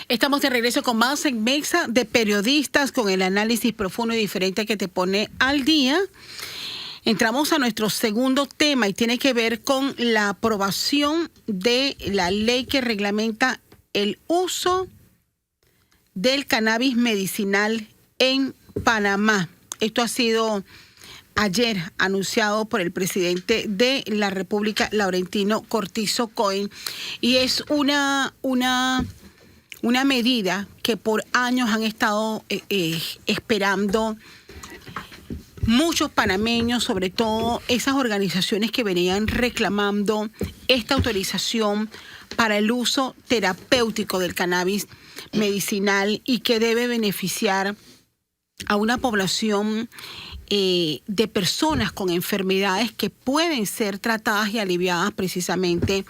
Estamos de regreso con más en Mesa de Periodistas, con el análisis profundo y diferente que te pone al día. Entramos a nuestro segundo tema y tiene que ver con la aprobación de la ley que reglamenta el uso del cannabis medicinal en Panamá. Esto ha sido ayer anunciado por el presidente de la República, Laurentino Cortizo Cohen, y es una medida que por años han estado esperando muchos panameños, sobre todo esas organizaciones que venían reclamando esta autorización para el uso terapéutico del cannabis medicinal y que debe beneficiar a una población de personas con enfermedades que pueden ser tratadas y aliviadas precisamente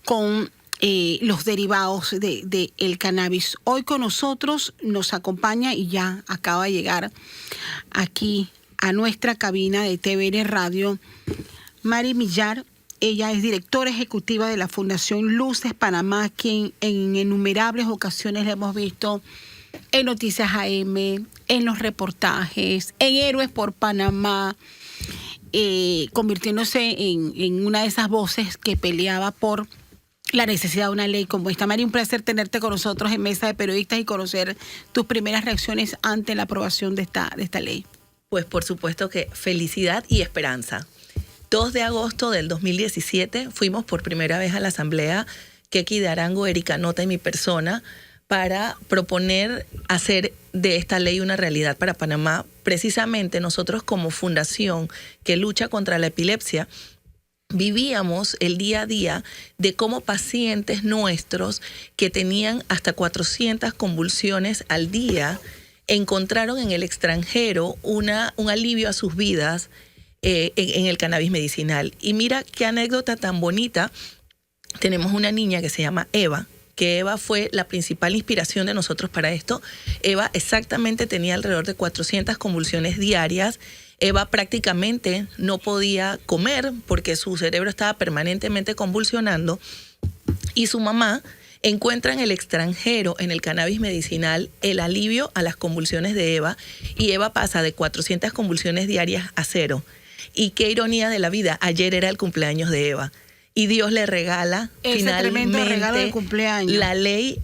con los derivados del cannabis. Hoy con nosotros nos acompaña y ya acaba de llegar aquí a nuestra cabina de TVN Radio, Mari Millar. Ella es directora ejecutiva de la Fundación Luces Panamá, quien en innumerables ocasiones la hemos visto en Noticias AM, en los reportajes, en Héroes por Panamá, convirtiéndose en una de esas voces que peleaba por la necesidad de una ley como esta. Mari, un placer tenerte con nosotros en Mesa de Periodistas y conocer tus primeras reacciones ante la aprobación de esta ley. Pues por supuesto que felicidad y esperanza. 2 de agosto del 2017 fuimos por primera vez a la asamblea, Keki de Arango, Erika Nota y mi persona, para proponer hacer de esta ley una realidad para Panamá. Precisamente nosotros como fundación que lucha contra la epilepsia, vivíamos el día a día de cómo pacientes nuestros que tenían hasta 400 convulsiones al día encontraron en el extranjero un alivio a sus vidas en el cannabis medicinal. Y mira qué anécdota tan bonita. Tenemos una niña que se llama Eva, que Eva fue la principal inspiración de nosotros para esto. Eva exactamente tenía alrededor de 400 convulsiones diarias. Eva prácticamente no podía comer porque su cerebro estaba permanentemente convulsionando, y su mamá encuentra en el extranjero, en el cannabis medicinal, el alivio a las convulsiones de Eva, y Eva pasa de 400 convulsiones diarias a 0. Y qué ironía de la vida, ayer era el cumpleaños de Eva. Y Dios le regala ese tremendo regalo de cumpleaños, la ley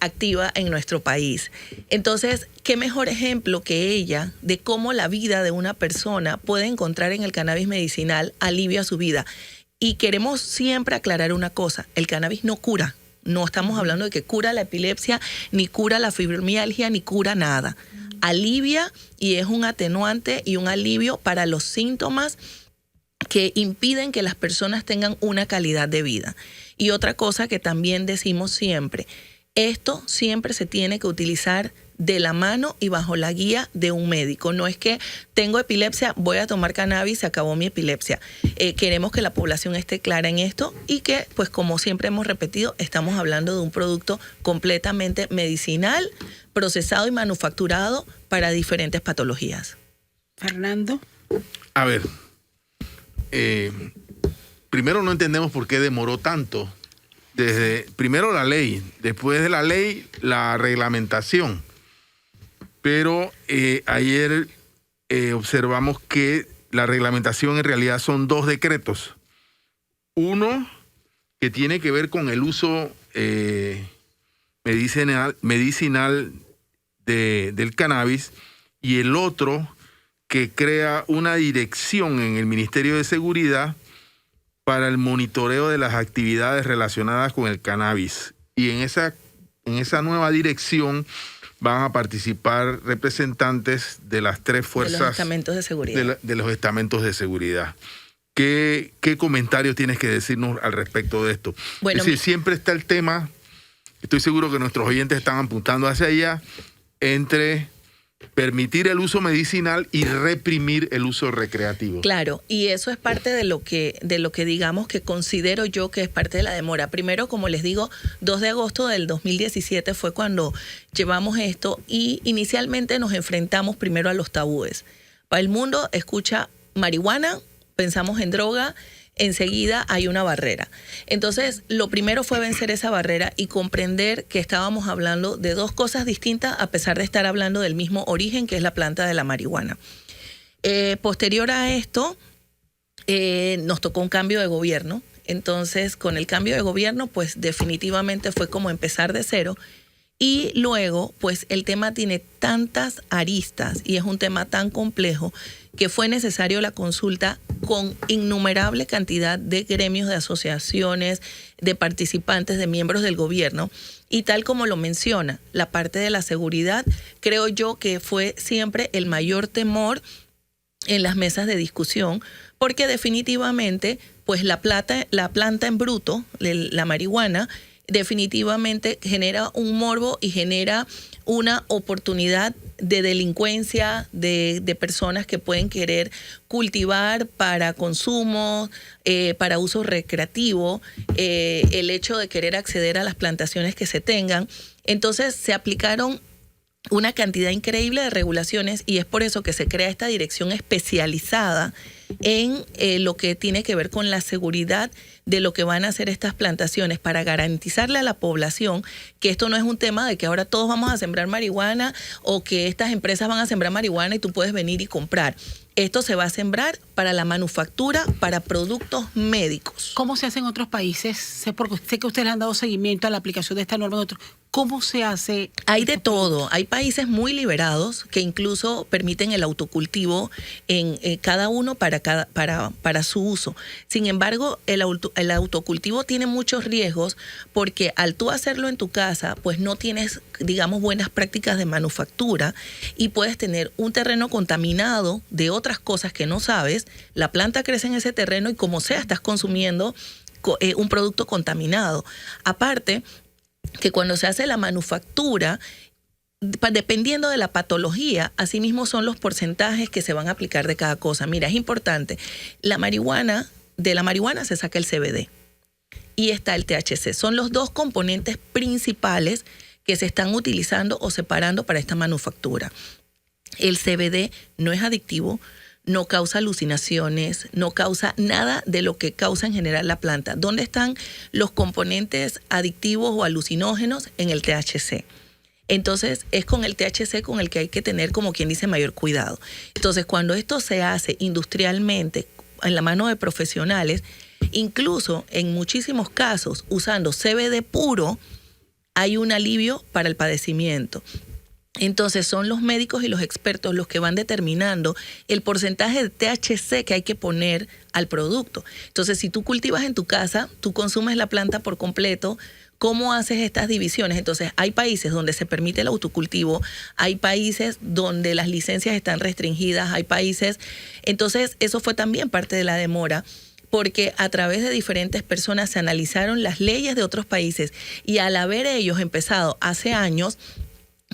activa en nuestro país. Entonces, qué mejor ejemplo que ella de cómo la vida de una persona puede encontrar en el cannabis medicinal alivio a su vida. Y queremos siempre aclarar una cosa: el cannabis no cura. No estamos hablando de que cura la epilepsia, ni cura la fibromialgia, ni cura nada. Alivia, y es un atenuante y un alivio para los síntomas que impiden que las personas tengan una calidad de vida. Y otra cosa que también decimos siempre: esto siempre se tiene que utilizar de la mano y bajo la guía de un médico. No es que tengo epilepsia, voy a tomar cannabis, se acabó mi epilepsia. Queremos que la población esté clara en esto y que, pues como siempre hemos repetido, estamos hablando de un producto completamente medicinal, procesado y manufacturado para diferentes patologías. Fernando. A ver, primero no entendemos por qué demoró tanto. Primero la ley, después de la ley, la reglamentación. Pero ayer observamos que la reglamentación en realidad son 2 decretos. Uno que tiene que ver con el uso medicinal del cannabis, y el otro que crea una dirección en el Ministerio de Seguridad para el monitoreo de las actividades relacionadas con el cannabis. Y en esa nueva dirección van a participar representantes de las 3 fuerzas de los estamentos de seguridad. De los estamentos de seguridad. ¿Qué comentario tienes que decirnos al respecto de esto? Bueno, es decir, siempre está el tema, estoy seguro que nuestros oyentes están apuntando hacia allá, entre permitir el uso medicinal y reprimir el uso recreativo. Claro, y eso es parte de lo que digamos que considero yo que es parte de la demora. Primero, como les digo, 2 de agosto del 2017 fue cuando llevamos esto, y inicialmente nos enfrentamos primero a los tabúes. Para el mundo escucha marihuana, pensamos en droga, enseguida hay una barrera. Entonces, lo primero fue vencer esa barrera y comprender que estábamos hablando de dos cosas distintas a pesar de estar hablando del mismo origen, que es la planta de la marihuana. Posterior a esto, nos tocó un cambio de gobierno. Entonces, con el cambio de gobierno, pues definitivamente fue como empezar de cero. Y luego, pues el tema tiene tantas aristas y es un tema tan complejo que fue necesario la consulta con innumerable cantidad de gremios, de asociaciones, de participantes, de miembros del gobierno. Y tal como lo menciona, la parte de la seguridad, creo yo que fue siempre el mayor temor en las mesas de discusión, porque definitivamente, pues la planta en bruto, la marihuana, definitivamente genera un morbo y genera una oportunidad de delincuencia de personas que pueden querer cultivar para consumo, para uso recreativo, el hecho de querer acceder a las plantaciones que se tengan. Entonces se aplicaron una cantidad increíble de regulaciones y es por eso que se crea esta dirección especializada en lo que tiene que ver con la seguridad de lo que van a hacer estas plantaciones para garantizarle a la población que esto no es un tema de que ahora todos vamos a sembrar marihuana o que estas empresas van a sembrar marihuana y tú puedes venir y comprar. Esto se va a sembrar para la manufactura, para productos médicos. ¿Cómo se hace en otros países? Porque sé que ustedes le han dado seguimiento a la aplicación de esta norma en otros. ¿Cómo se hace? Hay de todo. Hay países muy liberados que incluso permiten el autocultivo en cada uno para su uso. Sin embargo, el autocultivo tiene muchos riesgos porque al tú hacerlo en tu casa, pues no tienes, digamos, buenas prácticas de manufactura y puedes tener un terreno contaminado de otras cosas que no sabes. La planta crece en ese terreno y como sea estás consumiendo un producto contaminado. Aparte, que cuando se hace la manufactura, dependiendo de la patología, asimismo son los porcentajes que se van a aplicar de cada cosa. Mira, es importante. De la marihuana se saca el CBD y está el THC. Son los dos componentes principales que se están utilizando o separando para esta manufactura. El CBD no es adictivo, no causa alucinaciones, no causa nada de lo que causa en general la planta. ¿Dónde están los componentes adictivos o alucinógenos? En el THC. Entonces, es con el THC con el que hay que tener, como quien dice, mayor cuidado. Entonces, cuando esto se hace industrialmente, en la mano de profesionales, incluso en muchísimos casos, usando CBD puro, hay un alivio para el padecimiento. Entonces son los médicos y los expertos los que van determinando el porcentaje de THC que hay que poner al producto. Entonces, si tú cultivas en tu casa, tú consumes la planta por completo, ¿cómo haces estas divisiones? Entonces, hay países donde se permite el autocultivo, hay países donde las licencias están restringidas, hay países... Entonces, eso fue también parte de la demora, porque a través de diferentes personas se analizaron las leyes de otros países y al haber ellos empezado hace años,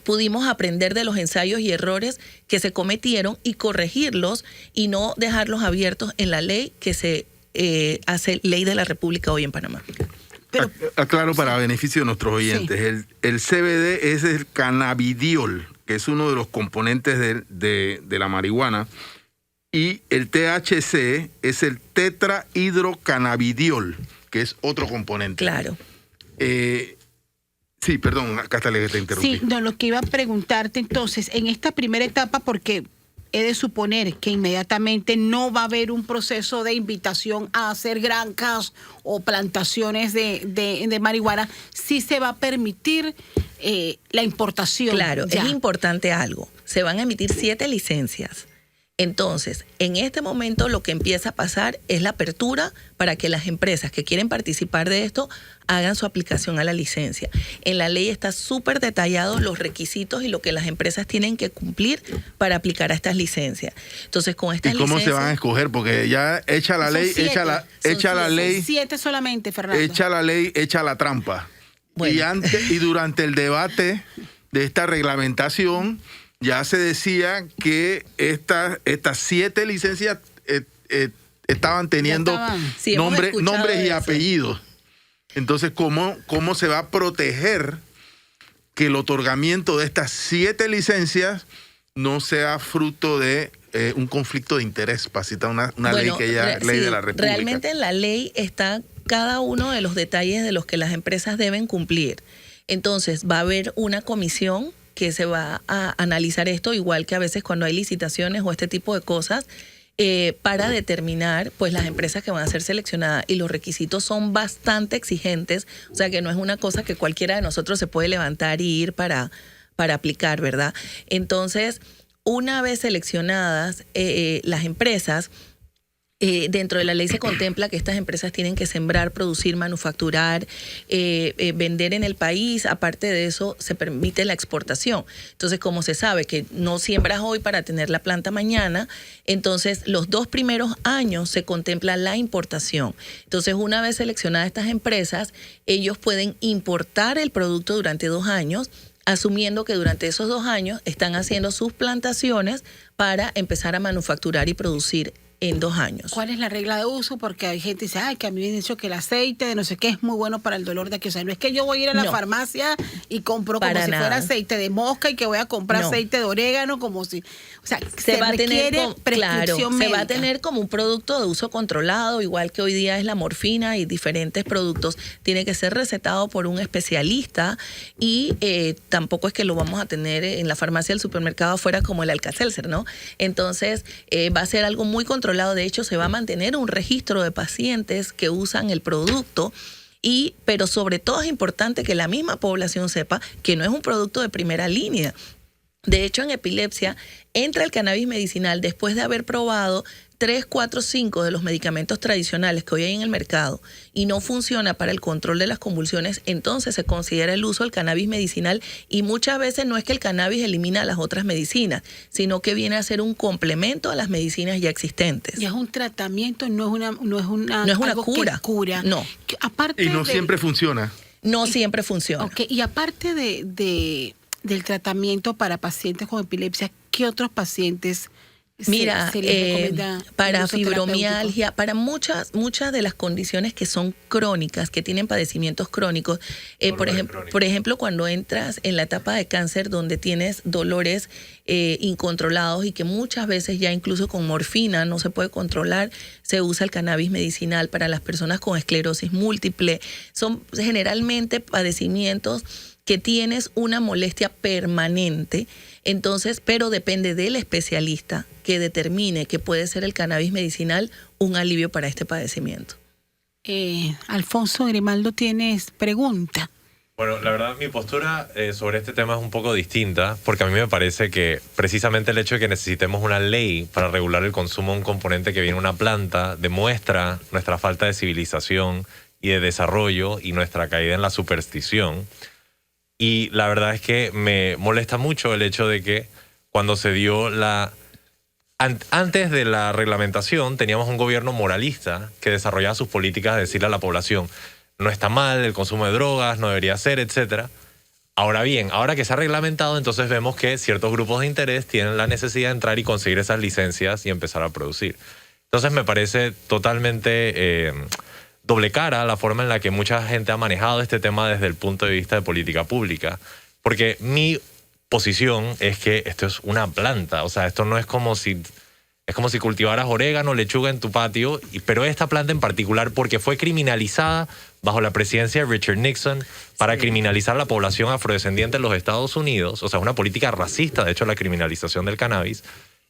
pudimos aprender de los ensayos y errores que se cometieron y corregirlos y no dejarlos abiertos en la ley que se hace ley de la República hoy en Panamá. Pero, aclaro para beneficio de nuestros oyentes, sí. El CBD es el cannabidiol, que es uno de los componentes de la marihuana, y el THC es el tetrahidrocannabidiol, que es otro componente. Claro. Sí, perdón, Castalia, que te interrumpí. Sí, no, lo que iba a preguntarte entonces, en esta primera etapa, porque he de suponer que inmediatamente no va a haber un proceso de invitación a hacer granjas o plantaciones de marihuana, sí se va a permitir la importación. Claro, ya. Es importante algo. Se van a emitir 7 licencias. Entonces, en este momento lo que empieza a pasar es la apertura para que las empresas que quieren participar de esto hagan su aplicación a la licencia. En la ley está súper detallados los requisitos y lo que las empresas tienen que cumplir para aplicar a estas licencias. Entonces, con estas licencias... ¿Y cómo se van a escoger? Porque ya echa la ley, echa la ley... 7 solamente, Fernando. Echa la ley, echa la trampa. Bueno. Y durante el debate de esta reglamentación... Ya se decía que estas 7 licencias estaban teniendo nombres y apellidos. Entonces, ¿cómo se va a proteger que el otorgamiento de estas 7 licencias no sea fruto de un conflicto de interés para citar una ley que ya ley de la República. Realmente en la ley está cada uno de los detalles de los que las empresas deben cumplir. Entonces va a haber una comisión que se va a analizar esto, igual que a veces cuando hay licitaciones o este tipo de cosas, para determinar pues las empresas que van a ser seleccionadas, y los requisitos son bastante exigentes, o sea que no es una cosa que cualquiera de nosotros se puede levantar y ir para aplicar, ¿verdad? Entonces, una vez seleccionadas las empresas, dentro de la ley se contempla que estas empresas tienen que sembrar, producir, manufacturar, vender en el país. Aparte de eso, se permite la exportación. Entonces, como se sabe que no siembras hoy para tener la planta mañana, entonces los 2 primeros años se contempla la importación. Entonces, una vez seleccionadas estas empresas, ellos pueden importar el producto durante 2 años, asumiendo que durante esos 2 años están haciendo sus plantaciones para empezar a manufacturar y producir en 2 años. ¿Cuál es la regla de uso? Porque hay gente que dice, ay, que a mí me han dicho que el aceite de no sé qué es muy bueno para el dolor de aquí. O sea, no es que yo voy a ir a la farmacia y compro como si fuera aceite de mosca y que voy a comprar aceite de orégano como si... O sea, se va a tener prescripción médica. Se va a tener como un producto de uso controlado, igual que hoy día es la morfina y diferentes productos. Tiene que ser recetado por un especialista y tampoco es que lo vamos a tener en la farmacia del supermercado afuera como el Alka-Seltzer, ¿no? Entonces, va a ser algo muy controlado. De hecho, se va a mantener un registro de pacientes que usan el producto, pero sobre todo es importante que la misma población sepa que no es un producto de primera línea. De hecho, en epilepsia entra el cannabis medicinal después de haber probado 3, 4, 5 de los medicamentos tradicionales que hoy hay en el mercado y no funciona para el control de las convulsiones. Entonces se considera el uso del cannabis medicinal, y muchas veces no es que el cannabis elimina las otras medicinas, sino que viene a ser un complemento a las medicinas ya existentes. Y es un tratamiento, no es una cura. Cura. No. Aparte siempre funciona. No siempre funciona. Okay. Y aparte del tratamiento para pacientes con epilepsia, ¿qué otros pacientes Mira, se les recomienda para fibromialgia, para muchas de las condiciones que son crónicas, que tienen padecimientos crónicos, por ejemplo, cuando entras en la etapa de cáncer donde tienes dolores incontrolados y que muchas veces ya incluso con morfina no se puede controlar, se usa el cannabis medicinal. Para las personas con esclerosis múltiple, son generalmente padecimientos que tienes una molestia permanente. Entonces, pero depende del especialista que determine que puede ser el cannabis medicinal un alivio para este padecimiento. Alfonso Grimaldo, ¿tienes pregunta? Bueno, la verdad mi postura sobre este tema es un poco distinta, porque a mí me parece que precisamente el hecho de que necesitemos una ley para regular el consumo de un componente que viene de una planta demuestra nuestra falta de civilización y de desarrollo y nuestra caída en la superstición. Y la verdad es que me molesta mucho el hecho de que cuando se dio antes de la reglamentación teníamos un gobierno moralista que desarrollaba sus políticas de decirle a la población no está mal el consumo de drogas, no debería ser, etc. Ahora bien, ahora que se ha reglamentado, entonces vemos que ciertos grupos de interés tienen la necesidad de entrar y conseguir esas licencias y empezar a producir. Entonces me parece totalmente... doble cara la forma en la que mucha gente ha manejado este tema desde el punto de vista de política pública. Porque mi posición es que esto es una planta. O sea, esto no es como si... Es como si cultivaras orégano, lechuga en tu patio, pero esta planta en particular, porque fue criminalizada bajo la presidencia de Richard Nixon para criminalizar a la población afrodescendiente en los Estados Unidos. O sea, una política racista, de hecho, la criminalización del cannabis.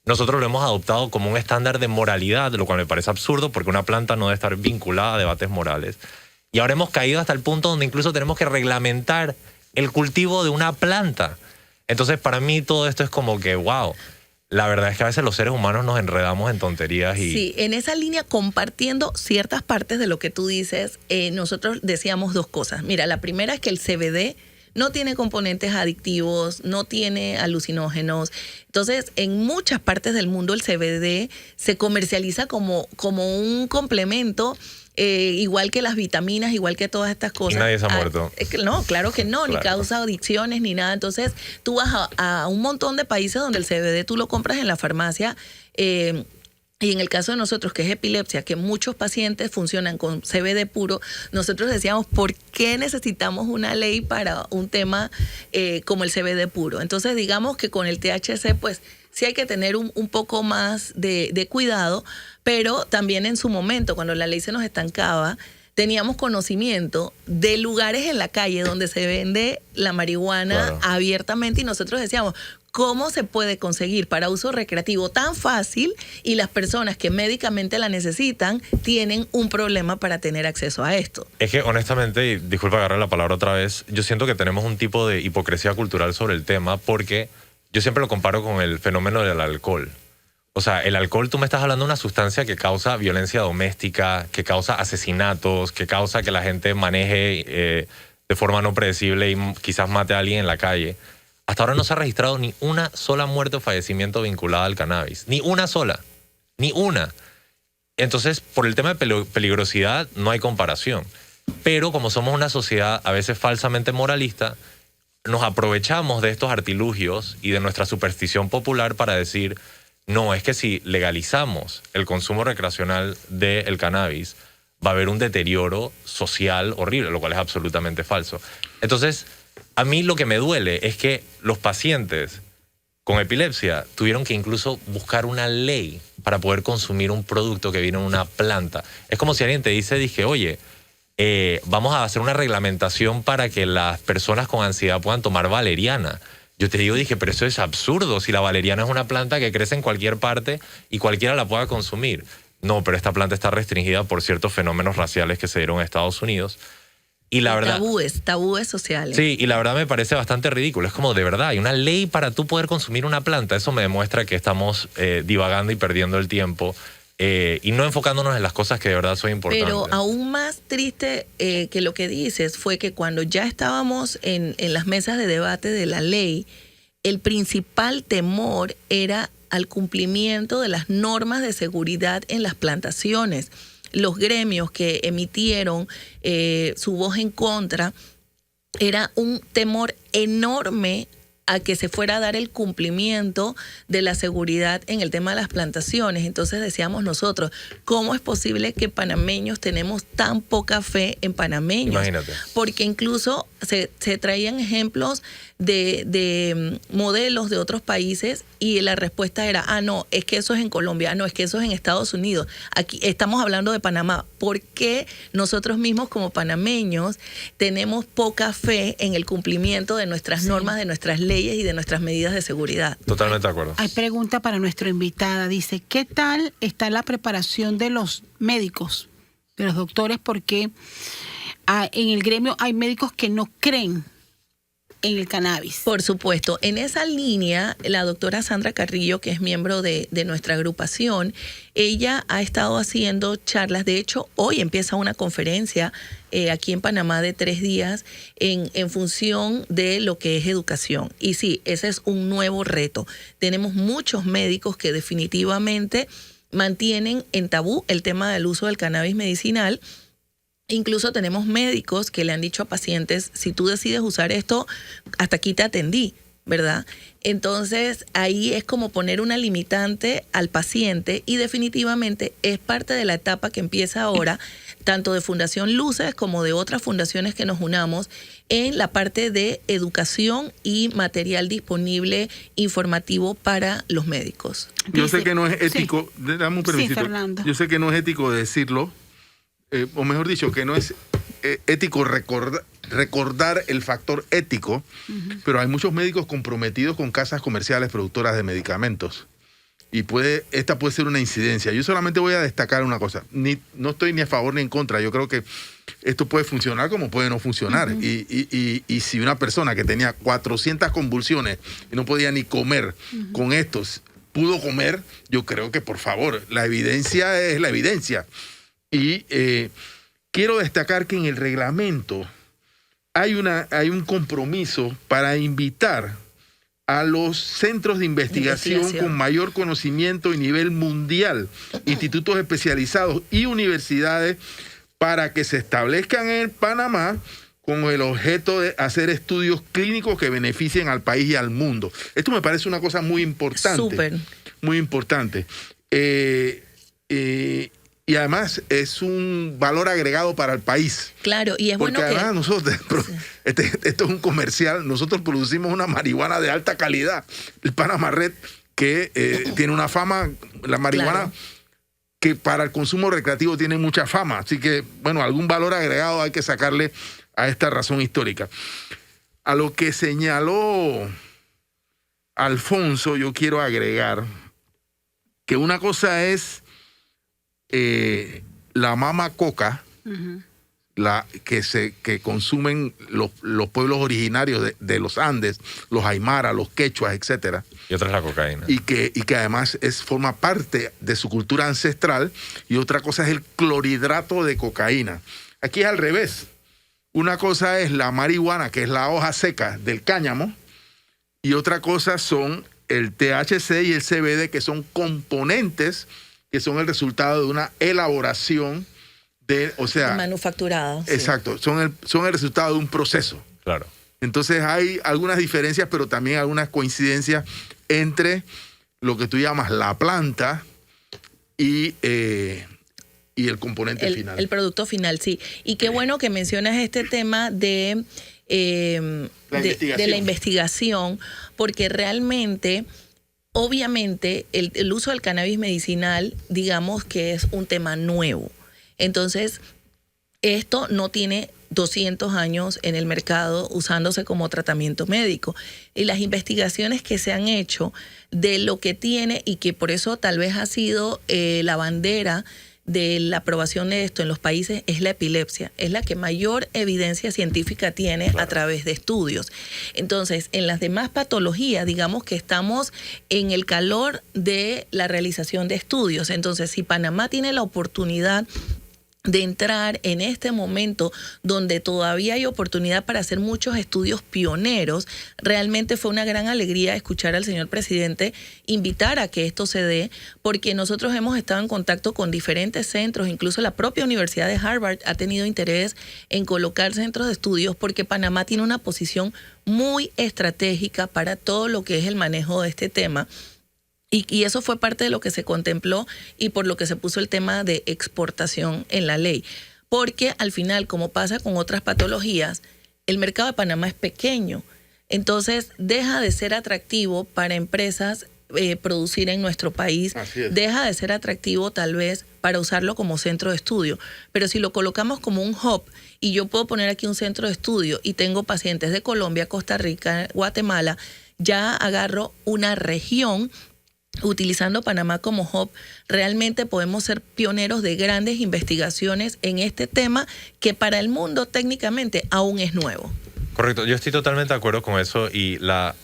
Nosotros lo hemos adoptado como un estándar de moralidad, lo cual me parece absurdo porque una planta no debe estar vinculada a debates morales. Y ahora hemos caído hasta el punto donde incluso tenemos que reglamentar el cultivo de una planta. Entonces, para mí todo esto es como que, wow, la verdad es que a veces los seres humanos nos enredamos en tonterías. Sí, en esa línea, compartiendo ciertas partes de lo que tú dices, nosotros decíamos 2 cosas. Mira, la primera es que el CBD no tiene componentes adictivos, no tiene alucinógenos. Entonces, en muchas partes del mundo el CBD se comercializa como un complemento, igual que las vitaminas, igual que todas estas cosas. Y nadie se ha muerto. No, claro que no, claro. Ni causa adicciones ni nada. Entonces, tú vas a un montón de países donde el CBD tú lo compras en la farmacia Y en el caso de nosotros, que es epilepsia, que muchos pacientes funcionan con CBD puro, nosotros decíamos, ¿por qué necesitamos una ley para un tema como el CBD puro? Entonces, digamos que con el THC, pues, sí hay que tener un poco más de cuidado, pero también en su momento, cuando la ley se nos estancaba, teníamos conocimiento de lugares en la calle donde se vende la marihuana abiertamente y nosotros decíamos, ¿cómo se puede conseguir para uso recreativo tan fácil y las personas que médicamente la necesitan tienen un problema para tener acceso a esto? Es que honestamente, y disculpa agarrar la palabra otra vez, yo siento que tenemos un tipo de hipocresía cultural sobre el tema porque yo siempre lo comparo con el fenómeno del alcohol. O sea, el alcohol, tú me estás hablando de una sustancia que causa violencia doméstica, que causa asesinatos, que causa que la gente maneje de forma no predecible y quizás mate a alguien en la calle. Hasta ahora no se ha registrado ni una sola muerte o fallecimiento vinculada al cannabis. Ni una sola. Ni una. Entonces, por el tema de peligrosidad, no hay comparación. Pero como somos una sociedad a veces falsamente moralista, nos aprovechamos de estos artilugios y de nuestra superstición popular para decir, no, es que si legalizamos el consumo recreacional del cannabis, va a haber un deterioro social horrible, lo cual es absolutamente falso. Entonces, a mí lo que me duele es que los pacientes con epilepsia tuvieron que incluso buscar una ley para poder consumir un producto que viene en una planta. Es como si alguien te dije, oye, vamos a hacer una reglamentación para que las personas con ansiedad puedan tomar valeriana. Yo te dije, pero eso es absurdo, si la valeriana es una planta que crece en cualquier parte y cualquiera la pueda consumir. No, pero esta planta está restringida por ciertos fenómenos raciales que se dieron en Estados Unidos. Y la verdad, tabúes sociales. Sí, y la verdad me parece bastante ridículo. Es como, de verdad, hay una ley para tú poder consumir una planta. Eso me demuestra que estamos divagando y perdiendo el tiempo y no enfocándonos en las cosas que de verdad son importantes. Pero aún más triste que lo que dices fue que cuando ya estábamos en las mesas de debate de la ley, el principal temor era al cumplimiento de las normas de seguridad en las plantaciones. Los gremios que emitieron su voz en contra, era un temor enorme a que se fuera a dar el cumplimiento de la seguridad en el tema de las plantaciones. Entonces decíamos nosotros, ¿cómo es posible que panameños tenemos tan poca fe en panameños? Imagínate. Porque incluso se traían ejemplos de modelos de otros países y la respuesta era, no, es que eso es en Colombia, no, es que eso es en Estados Unidos. Aquí estamos hablando de Panamá. ¿Por qué nosotros mismos como panameños tenemos poca fe en el cumplimiento de nuestras normas, de nuestras leyes y de nuestras medidas de seguridad? Totalmente de acuerdo. Hay pregunta para nuestra invitada. Dice, ¿qué tal está la preparación de los médicos, de los doctores? Porque en el gremio hay médicos que no creen en el cannabis. Por supuesto. En esa línea, la doctora Sandra Carrillo, que es miembro de nuestra agrupación, ella ha estado haciendo charlas. De hecho, hoy empieza una conferencia aquí en Panamá de 3 días en función de lo que es educación. Y sí, ese es un nuevo reto. Tenemos muchos médicos que definitivamente mantienen en tabú el tema del uso del cannabis medicinal. Incluso tenemos médicos que le han dicho a pacientes, si tú decides usar esto, hasta aquí te atendí, ¿verdad? Entonces, ahí es como poner una limitante al paciente y definitivamente es parte de la etapa que empieza ahora, tanto de Fundación Luces como de otras fundaciones que nos unamos, en la parte de educación y material disponible informativo para los médicos. Yo sé que no es ético, dame un permisito. Sí, Fernando. Yo sé que no es ético decirlo, o mejor dicho, que no es ético recordar el factor ético, pero hay muchos médicos comprometidos con casas comerciales productoras de medicamentos. Y esta puede ser una incidencia. Yo solamente voy a destacar una cosa. No estoy ni a favor ni en contra. Yo creo que esto puede funcionar como puede no funcionar. Y si una persona que tenía 400 convulsiones y no podía ni comer con estos pudo comer, yo creo que, por favor, la evidencia es la evidencia. Y quiero destacar que en el reglamento hay un compromiso para invitar a los centros de investigación con mayor conocimiento y nivel mundial, institutos especializados y universidades, para que se establezcan en Panamá con el objeto de hacer estudios clínicos que beneficien al país y al mundo. Esto me parece una cosa muy importante. Súper. Muy importante. y además es un valor agregado para el país. Claro, y es Porque bueno además que... nosotros, esto es un comercial, nosotros producimos una marihuana de alta calidad, el Panama Red, que tiene una fama, la marihuana... Claro. que para el consumo recreativo tiene mucha fama. Así que, bueno, algún valor agregado hay que sacarle a esta razón histórica. A lo que señaló Alfonso, yo quiero agregar que una cosa es la mama coca, que consumen los pueblos originarios de los Andes, los Aymara, los quechuas, etcétera. Y otra es la cocaína. Y que además forma parte de su cultura ancestral. Y otra cosa es el clorhidrato de cocaína. Aquí es al revés. Una cosa es la marihuana, que es la hoja seca del cáñamo, y otra cosa son el THC y el CBD, que son componentes que son el resultado de una elaboración manufacturada. Exacto, son el resultado de un proceso. Claro. Entonces hay algunas diferencias, pero también algunas coincidencias entre lo que tú llamas la planta y el componente final. El producto final, sí. Y qué bueno que mencionas este tema de la investigación, porque realmente, obviamente, el uso del cannabis medicinal, digamos que es un tema nuevo. Entonces, esto no tiene 200 años en el mercado usándose como tratamiento médico. Y las investigaciones que se han hecho de lo que tiene, y que por eso tal vez ha sido la bandera de la aprobación de esto en los países, es la epilepsia. Es la que mayor evidencia científica tiene a través de estudios. Entonces, en las demás patologías, digamos que estamos en el calor de la realización de estudios. Entonces, si Panamá tiene la oportunidad de entrar en este momento donde todavía hay oportunidad para hacer muchos estudios pioneros, realmente fue una gran alegría escuchar al señor presidente invitar a que esto se dé, porque nosotros hemos estado en contacto con diferentes centros, incluso la propia Universidad de Harvard ha tenido interés en colocar centros de estudios, porque Panamá tiene una posición muy estratégica para todo lo que es el manejo de este tema. Y eso fue parte de lo que se contempló y por lo que se puso el tema de exportación en la ley. Porque al final, como pasa con otras patologías, el mercado de Panamá es pequeño. Entonces, deja de ser atractivo para empresas producir en nuestro país. Deja de ser atractivo tal vez para usarlo como centro de estudio. Pero si lo colocamos como un hub, y yo puedo poner aquí un centro de estudio y tengo pacientes de Colombia, Costa Rica, Guatemala, ya agarro una región. Utilizando Panamá como hub, realmente podemos ser pioneros de grandes investigaciones en este tema que para el mundo técnicamente aún es nuevo. Correcto, yo estoy totalmente de acuerdo con eso, y la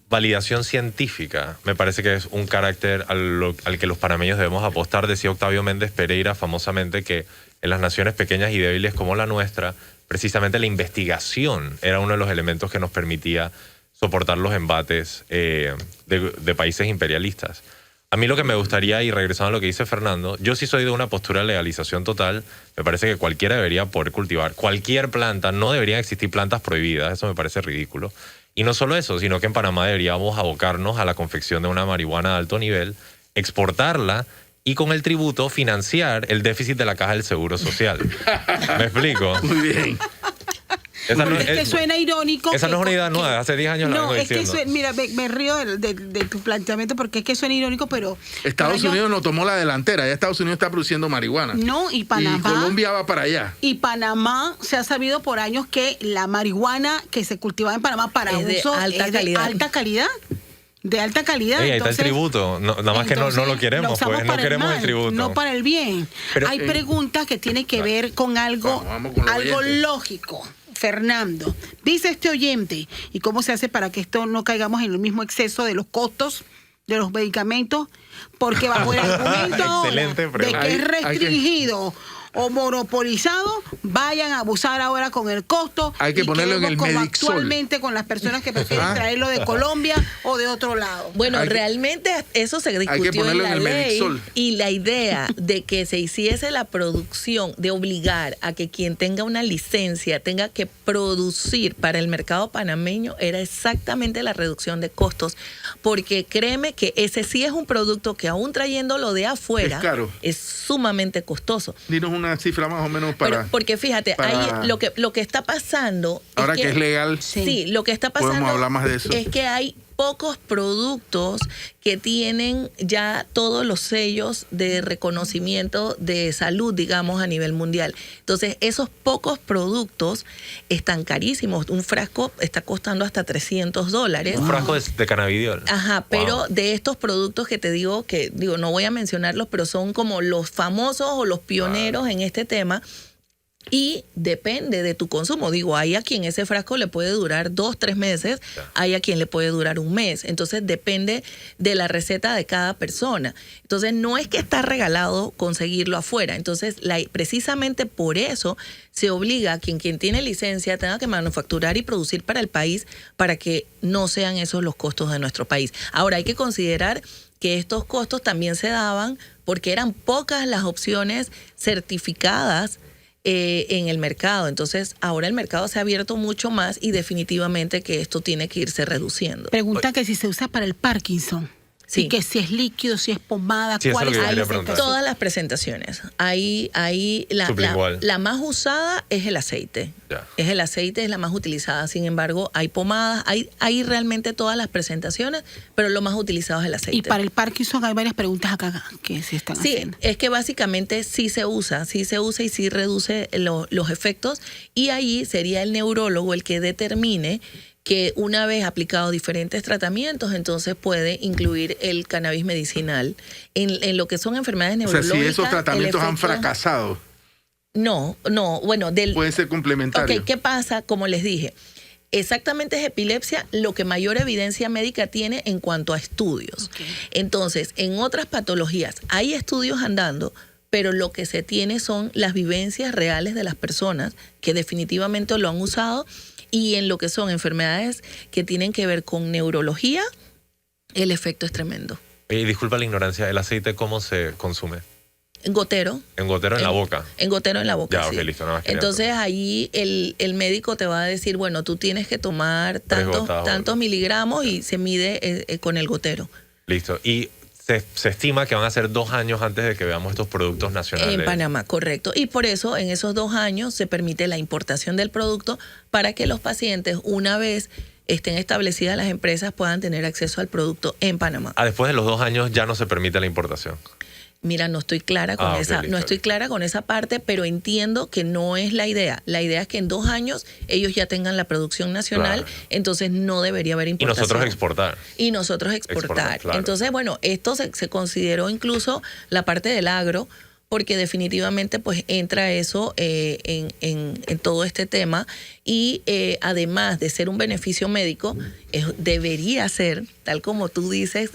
validación científica me parece que es un carácter al que los panameños debemos apostar. Decía Octavio Méndez Pereira famosamente que en las naciones pequeñas y débiles como la nuestra, precisamente la investigación era uno de los elementos que nos permitía soportar los embates de países imperialistas. A mí lo que me gustaría, y regresando a lo que dice Fernando, yo sí soy de una postura de legalización total. Me parece que cualquiera debería poder cultivar cualquier planta. No deberían existir plantas prohibidas, eso me parece ridículo. Y no solo eso, sino que en Panamá deberíamos abocarnos a la confección de una marihuana de alto nivel, exportarla y con el tributo financiar el déficit de la Caja del Seguro Social. ¿Me explico? Muy bien. Esa no, es que suena irónico. Esa no es una idea nueva, hace 10 años la vengo diciendo. No, es que mira, me río de tu planteamiento porque es que suena irónico, pero... Estados Unidos no tomó la delantera, ya Estados Unidos está produciendo marihuana. No, y Panamá... Y Colombia va para allá. Y Panamá se ha sabido por años que la marihuana que se cultivaba en Panamá para uso es de alta calidad. De alta calidad. Ahí está el tributo. No, nada más que no lo queremos, pues no queremos el tributo. No para el bien. Pero, hay preguntas que tienen que ver con algo, algo lógico. Fernando, dice este oyente, ¿y cómo se hace para que esto no caigamos en el mismo exceso de los costos de los medicamentos? Porque bajo el argumento ahora de que es restringido o monopolizado, vayan a abusar ahora con el costo. Hay que y ponerlo en quedemos el como Medixol. actualmente con las personas que prefieren traerlo de Colombia o de otro lado. Bueno, Hay que- realmente eso se que discutió en ponerlo la en el ley Medixol. y la idea de que se hiciese la producción, de obligar a que quien tenga una licencia tenga que producir para el mercado panameño era exactamente la reducción de costos, porque créeme que ese sí es un producto que aún trayéndolo de afuera Es caro. es sumamente costoso. Dinos una cifra más o menos para... Pero porque fíjate, para- ahí lo que está pasando ahora que es legal, Sí, lo que está podemos pasando hablar más de eso. es que hay pocos productos que tienen ya todos los sellos de reconocimiento de salud, digamos, a nivel mundial. Entonces, esos pocos productos están carísimos. Un frasco está costando hasta $300. Un frasco de cannabidiol. Ajá, pero Wow. de estos productos que te digo, no voy a mencionarlos, pero son como los famosos o los pioneros en este tema. Y depende de tu consumo. Digo, hay a quien ese frasco le puede durar 2, 3 meses, hay a quien le puede durar un mes. Entonces depende de la receta de cada persona. Entonces no es que está regalado conseguirlo afuera. Entonces precisamente por eso se obliga a quien tiene licencia tenga que manufacturar y producir para el país para que no sean esos los costos de nuestro país. Ahora hay que considerar que estos costos también se daban porque eran pocas las opciones certificadas en el mercado. Entonces, ahora el mercado se ha abierto mucho más y definitivamente que esto tiene que irse reduciendo. Preguntan que si se usa para el Parkinson. Sí. Y que si es líquido, si es pomada, Sí, eso cuál es lo es que la quería preguntar. presentación. Todas las presentaciones. Ahí Sublingual. la más usada es el aceite. Ya. Es el aceite, es la más utilizada. Sin embargo, hay pomadas, hay realmente todas las presentaciones, pero lo más utilizado es el aceite. Y para el Parkinson hay varias preguntas acá que se están Sí, haciendo. es que básicamente sí se usa y sí reduce los efectos y ahí sería el neurólogo el que determine que una vez aplicado diferentes tratamientos, entonces puede incluir el cannabis medicinal en lo que son enfermedades o sea, neurológicas. si esos tratamientos el han efecto- fracasado, No, bueno, pueden ser complementarios. Ok, ¿qué pasa? Como les dije, exactamente es epilepsia lo que mayor evidencia médica tiene en cuanto a estudios. Ok. Entonces, en otras patologías hay estudios andando, pero lo que se tiene son las vivencias reales de las personas que definitivamente lo han usado y en lo que son enfermedades que tienen que ver con neurología, el efecto es tremendo. Y disculpa la ignorancia, ¿el aceite cómo se consume? En gotero. En gotero en la boca. En gotero en la boca. Ya, ok, sí. listo, nada más quería Entonces ahí el médico te va a decir, bueno, tú tienes que tomar gotas o- tantos miligramos y se mide con el gotero. Listo. Y se estima que van a ser 2 años antes de que veamos estos productos nacionales. En Panamá, correcto. Y por eso en esos 2 años se permite la importación del producto para que los pacientes, una vez estén establecidas las empresas, puedan tener acceso al producto en Panamá. Después de los 2 años ya no se permite la importación. Mira, no estoy clara con Ok, esa, listo. no estoy clara con esa parte, pero entiendo que no es la idea. La idea es que en 2 años ellos ya tengan la producción nacional, Claro. entonces no debería haber Y importación. nosotros exportar. Y nosotros exportar. Claro. Entonces, bueno, esto se consideró incluso la parte del agro, porque definitivamente pues entra eso en todo este tema y además de ser un beneficio médico, debería ser, tal como tú dices,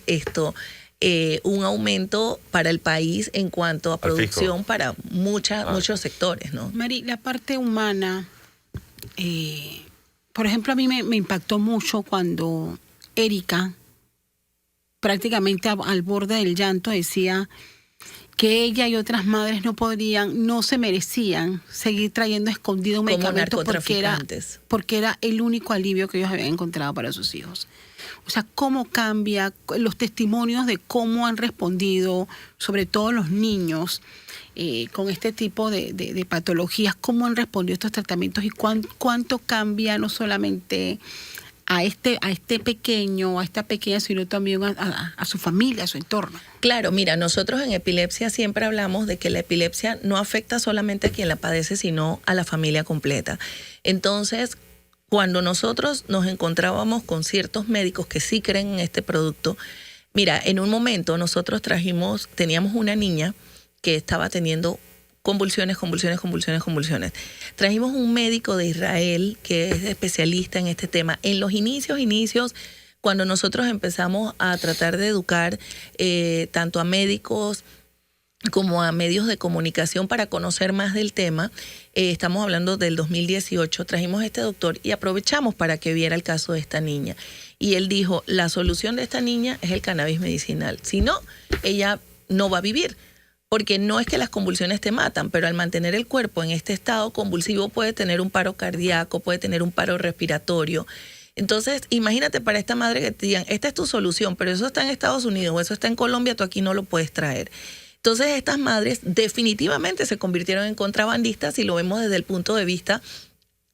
un aumento para el país en cuanto a Al producción fisco. para muchos sectores, ¿no? Mari, la parte humana, por ejemplo, a mí me impactó mucho cuando Erika, prácticamente al borde del llanto, decía que ella y otras madres no se merecían seguir trayendo escondido un Como medicamento narcotraficantes. porque era el único alivio que ellos habían encontrado para sus hijos. O sea, cómo cambia los testimonios de cómo han respondido, sobre todo los niños, con este tipo de patologías, cómo han respondido estos tratamientos y cuánto cambia no solamente a este pequeño, a esta pequeña, sino también a su familia, a su entorno. Claro, mira, nosotros en epilepsia siempre hablamos de que la epilepsia no afecta solamente a quien la padece, sino a la familia completa. Entonces, cuando nosotros nos encontrábamos con ciertos médicos que sí creen en este producto, mira, en un momento nosotros teníamos una niña que estaba teniendo convulsiones. Trajimos un médico de Israel que es especialista en este tema. En los inicios, cuando nosotros empezamos a tratar de educar tanto a médicos, como a medios de comunicación para conocer más del tema. Estamos hablando del 2018, trajimos a este doctor y aprovechamos para que viera el caso de esta niña. Y él dijo, la solución de esta niña es el cannabis medicinal. Si no, ella no va a vivir. Porque no es que las convulsiones te matan, pero al mantener el cuerpo en este estado convulsivo puede tener un paro cardíaco, puede tener un paro respiratorio. Entonces, imagínate para esta madre que te digan, esta es tu solución, pero eso está en Estados Unidos o eso está en Colombia, tú aquí no lo puedes traer. Entonces, estas madres definitivamente se convirtieron en contrabandistas y lo vemos desde el punto de vista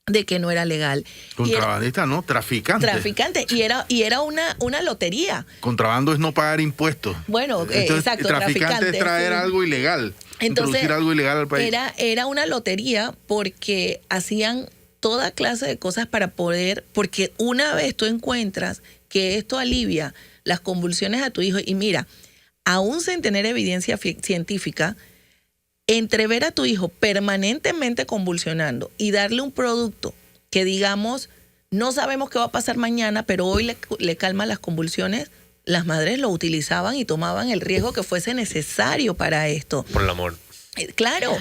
de que no era legal. Contrabandista, no, traficante. Traficante. Y era una lotería. Contrabando es no pagar impuestos. Bueno, entonces, exacto. Traficante es traer sí. algo ilegal. Entonces, introducir algo ilegal al país. Era una lotería porque hacían toda clase de cosas para poder, porque una vez tú encuentras que esto alivia las convulsiones a tu hijo, y mira, aún sin tener evidencia científica, entre ver a tu hijo permanentemente convulsionando y darle un producto que, digamos, no sabemos qué va a pasar mañana, pero hoy le calma las convulsiones, las madres lo utilizaban y tomaban el riesgo que fuese necesario para esto. Por el amor. Claro.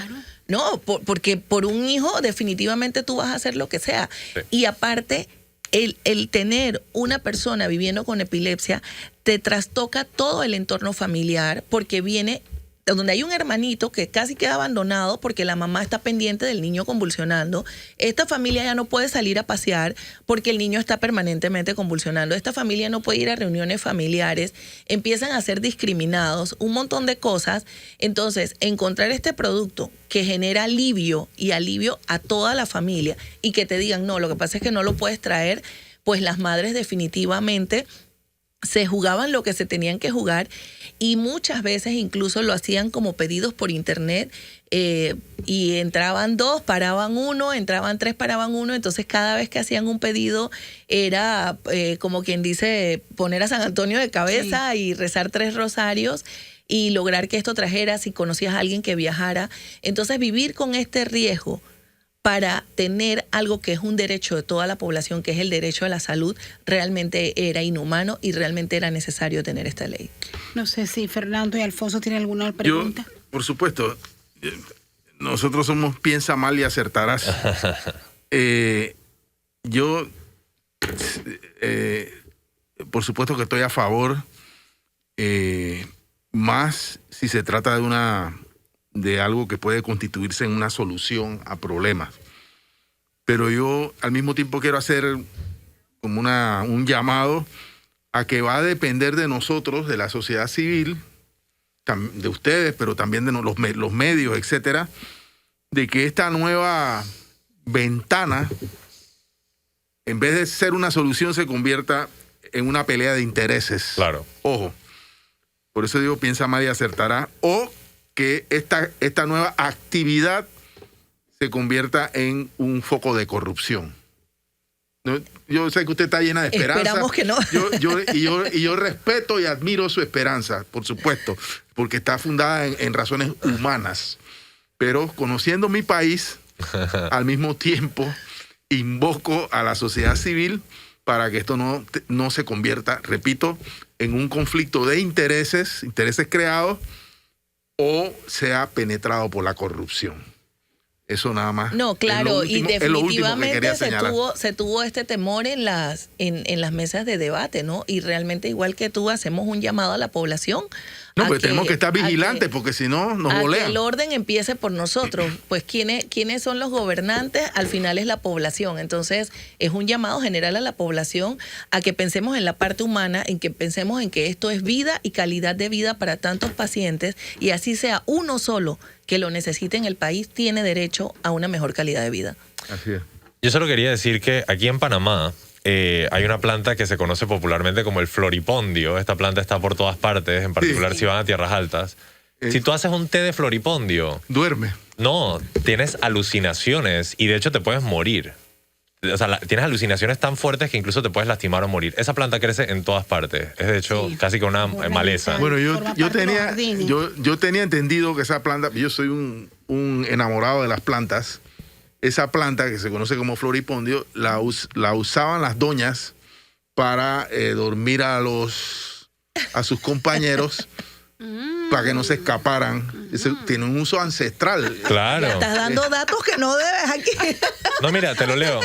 No, porque por un hijo definitivamente tú vas a hacer lo que sea. Sí. Y aparte, el tener una persona viviendo con epilepsia te trastoca todo el entorno familiar, porque viene donde hay un hermanito que casi queda abandonado porque la mamá está pendiente del niño convulsionando. Esta familia ya no puede salir a pasear porque el niño está permanentemente convulsionando. Esta familia no puede ir a reuniones familiares. Empiezan a ser discriminados, un montón de cosas. Entonces, encontrar este producto que genera alivio y alivio a toda la familia y que te digan, no, lo que pasa es que no lo puedes traer, pues las madres definitivamente se jugaban lo que se tenían que jugar, y muchas veces incluso lo hacían como pedidos por internet, y entraban 2, paraban 1, entraban 3, paraban 1. Entonces cada vez que hacían un pedido era como quien dice poner a San Antonio de cabeza, sí, y rezar 3 rosarios y lograr que esto trajera, si conocías a alguien que viajara. Entonces vivir con este riesgo para tener algo que es un derecho de toda la población, que es el derecho a la salud, realmente era inhumano y realmente era necesario tener esta ley. No sé si Fernando y Alfonso tienen alguna pregunta. Yo, por supuesto, nosotros somos piensa mal y acertarás. Yo, por supuesto que estoy a favor, más si se trata de algo que puede constituirse en una solución a problemas. Pero yo al mismo tiempo quiero hacer como un llamado a que va a depender de nosotros, de la sociedad civil, de ustedes, pero también de los medios, etcétera, de que esta nueva ventana, en vez de ser una solución, se convierta en una pelea de intereses. Claro. Ojo. Por eso digo, piensa mal y acertará. O que esta nueva actividad se convierta en un foco de corrupción. ¿No? Yo sé que usted está llena de esperanza. Esperamos que no. Yo respeto y admiro su esperanza, por supuesto, porque está fundada en razones humanas. Pero conociendo mi país, al mismo tiempo invoco a la sociedad civil para que esto no se convierta, repito, en un conflicto de intereses creados, o sea penetrado por la corrupción. Eso nada más. No, claro, y definitivamente se tuvo este temor en las mesas de debate, ¿no? Y realmente, igual que tú, hacemos un llamado a la población. No, pero tenemos que estar vigilantes, porque si no nos volean. Que el orden empiece por nosotros. Pues ¿quiénes son los gobernantes? Al final es la población. Entonces, es un llamado general a la población a que pensemos en la parte humana, en que pensemos en que esto es vida y calidad de vida para tantos pacientes, y así sea uno solo que lo necesite en el país, tiene derecho a una mejor calidad de vida. Así es. Yo solo quería decir que aquí en Panamá hay una planta que se conoce popularmente como el floripondio. Esta planta está por todas partes, en particular si van a tierras altas. Si tú haces un té de floripondio... Duerme. No, tienes alucinaciones y de hecho te puedes morir. O sea, tienes alucinaciones tan fuertes que incluso te puedes lastimar o morir. Esa planta crece en todas partes. Es de hecho casi que una maleza. Bueno, yo tenía entendido que esa planta... Yo soy un enamorado de las plantas. Esa planta, que se conoce como floripondio, la usaban las doñas para dormir a sus compañeros para que no se escaparan. Eso tiene un uso ancestral. Claro. Estás dando datos que no debes aquí. No, mira, te lo leo.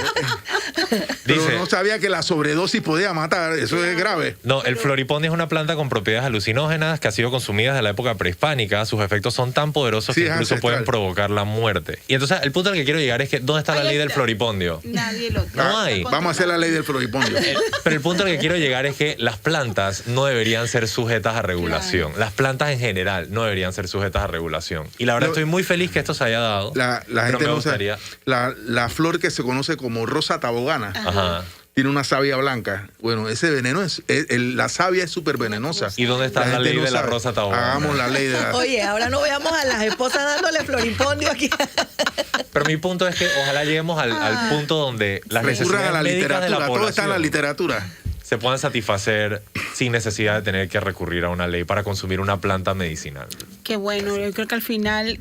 Pero Dice, no sabía que la sobredosis podía matar. Eso es grave. no, el floripondio es una planta con propiedades alucinógenas que ha sido consumida desde la época prehispánica. Sus efectos son tan poderosos Sí, que es incluso ancestral. pueden provocar la muerte. Y entonces, el punto al que quiero llegar es que, ¿dónde está la Ahí ley del está. floripondio? Nadie lo No hay. Vamos a hacer la ley del floripondio. Pero el punto al que quiero llegar es que las plantas no deberían ser sujetas a regulación. Las plantas en general no deberían ser sujetas a regulación. Y la verdad No, estoy muy feliz que esto se haya dado. La pero gente me no sabe. gustaría... La flor que se conoce como rosa tabogana Ajá. tiene una savia blanca. Bueno, ese veneno la savia es súper venenosa. ¿Y dónde está la gente ley no de la sabe. rosa tabogana? Hagamos la ley de la... Oye, ahora no veamos a las esposas dándole floripondio aquí. Pero mi punto es que ojalá lleguemos al punto donde las Recurran a necesidades la médicas de la literatura. Todo está en la población literatura. se puedan satisfacer sin necesidad de tener que recurrir a una ley para consumir una planta medicinal. Qué bueno, yo creo que al final,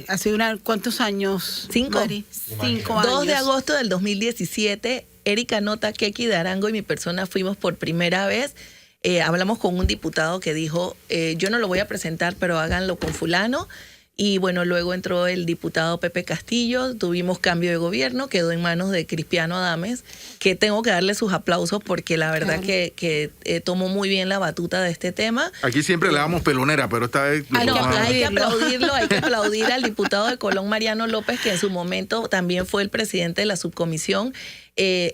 hace ¿cuántos años? 5. Mari? 5 años. 2 de agosto del 2017, Erika Nota, Keki de Arango y mi persona fuimos por primera vez. Hablamos con un diputado que dijo, yo no lo voy a presentar, pero háganlo con fulano. Y bueno, luego entró el diputado Pepe Castillo, tuvimos cambio de gobierno, quedó en manos de Cristiano Adames, que tengo que darle sus aplausos porque la verdad Claro. que tomó muy bien la batuta de este tema. Aquí siempre le damos pelonera, pero esta vez... Hay que Hay que aplaudirlo. hay que aplaudir al diputado de Colón, Mariano López, que en su momento también fue el presidente de la subcomisión.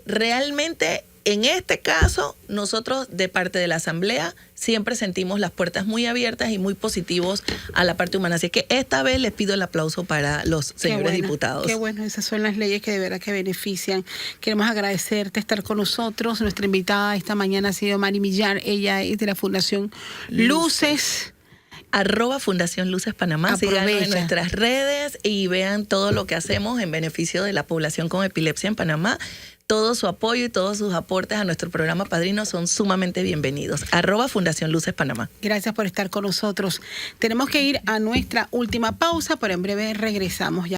Realmente, en este caso, nosotros de parte de la Asamblea siempre sentimos las puertas muy abiertas y muy positivos a la parte humana. Así que esta vez les pido el aplauso para los señores diputados. Qué bueno, esas son las leyes que de verdad que benefician. Queremos agradecerte estar con nosotros. Nuestra invitada esta mañana ha sido Mari Millar. Ella es de la Fundación Luces. @Fundación Luces Panamá. Síganos en Aprovecha. nuestras redes y vean todo lo que hacemos en beneficio de la población con epilepsia en Panamá. Todo su apoyo y todos sus aportes a nuestro programa Padrino son sumamente bienvenidos. @Fundación Luces Panamá. Gracias por estar con nosotros. Tenemos que ir a nuestra última pausa, pero en breve regresamos. Ya